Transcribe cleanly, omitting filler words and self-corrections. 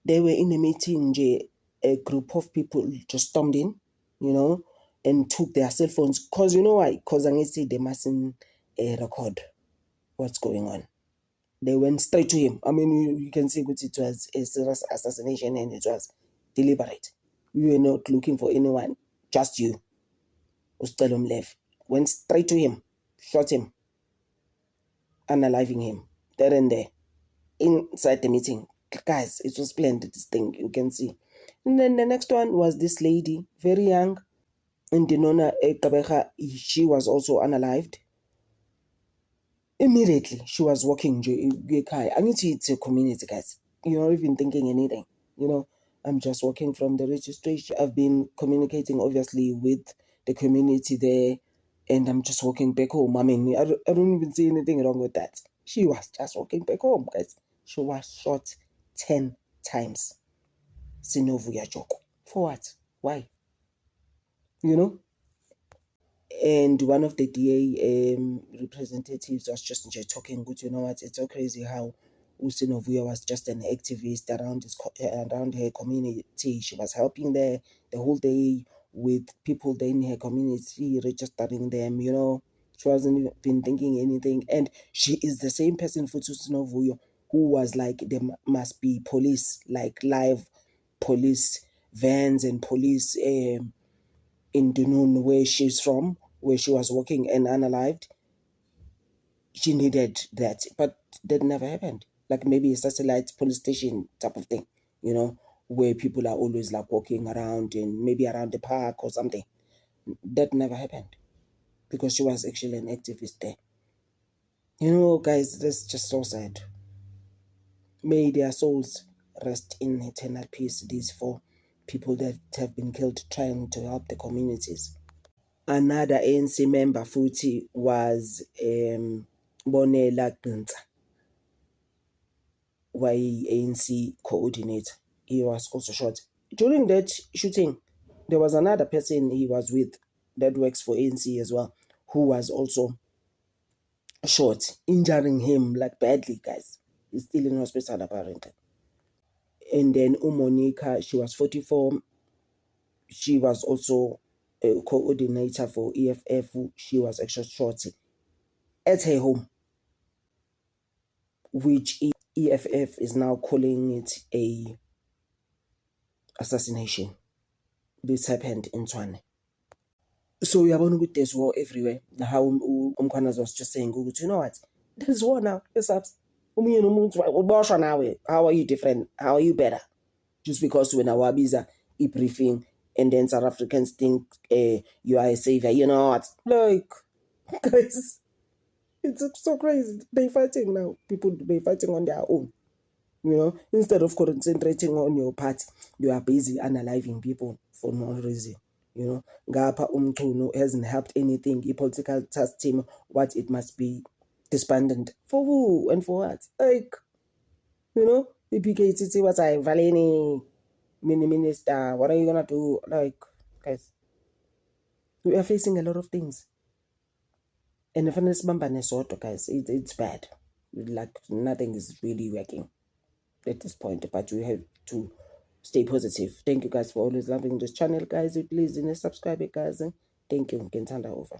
They were in a meeting, a group of people just stormed in, and took their cell phones. Because you know why? Because I say they mustn't record what's going on. They went straight to him. I mean, you can see that it was a serious assassination and it was deliberate. We were not looking for anyone, just you. Ustelum left. Went straight to him, shot him, unaliving him, there and there, inside the meeting. Guys, it was splendid, this thing, you can see. And then the next one was this lady, very young, and Dinona Kabeja, she was also unalived. Immediately, she was walking. I need to it's a community, guys. You're not even thinking anything. I'm just working from the registration. I've been communicating, obviously, with the community there, and I'm just walking back home. I mean, I don't even see anything wrong with that. She was just walking back home, guys. She was shot 10 times. Sinovuya Joko. For what? Why? And one of the DA representatives was just talking good. You know what? It's so crazy how Usinovuya was just an activist around her community. She was helping there the whole day with people there in her community, registering them. She wasn't even thinking anything. And she is the same person for Usinovuya who was like, there must be police, like live police vans and police in Dunoon, where she's from, where she was working and unalived. She needed that, but that never happened. Like maybe a satellite police station type of thing, where people are always like walking around and maybe around the park or something. That never happened because she was actually an activist there. Guys, that's just so sad. May their souls rest in eternal peace, these 4 people that have been killed trying to help the communities. Another ANC member futhi was Bonela Gqinsa, ANC coordinator. He was also shot. During that shooting, there was another person he was with that works for ANC as well, who was also shot, injuring him like badly, guys. He's still in hospital apparently. And then Monica, she was 44. She was also a coordinator for EFF. She was actually shot at her home, which EFF is now calling it a assassination. This happened in Tshwane. So uyabona ukuthi there's war everywhere. How Umkhwanazi was just saying, you know what? There's war now. It's up. How are you different? How are you better? Just because when our visa briefing and then South Africans think you are a savior. You know what? Like, guys, it's so crazy. They're fighting now. People, they're fighting on their own. Instead of concentrating on your part, you are busy analyzing people for no reason. Ngapha Umchunu hasn't helped anything. A political task team, what it must be disbanded. For who and for what? Like, PPKTT was like, Valeni, mini minister, what are you gonna do? Like, guys, we are facing a lot of things. And if it's guys, it's bad. Like, nothing is really working at this point, but we have to stay positive. Thank you guys for always loving this channel, guys. Please subscribe, guys. Thank you. Ngithanda over.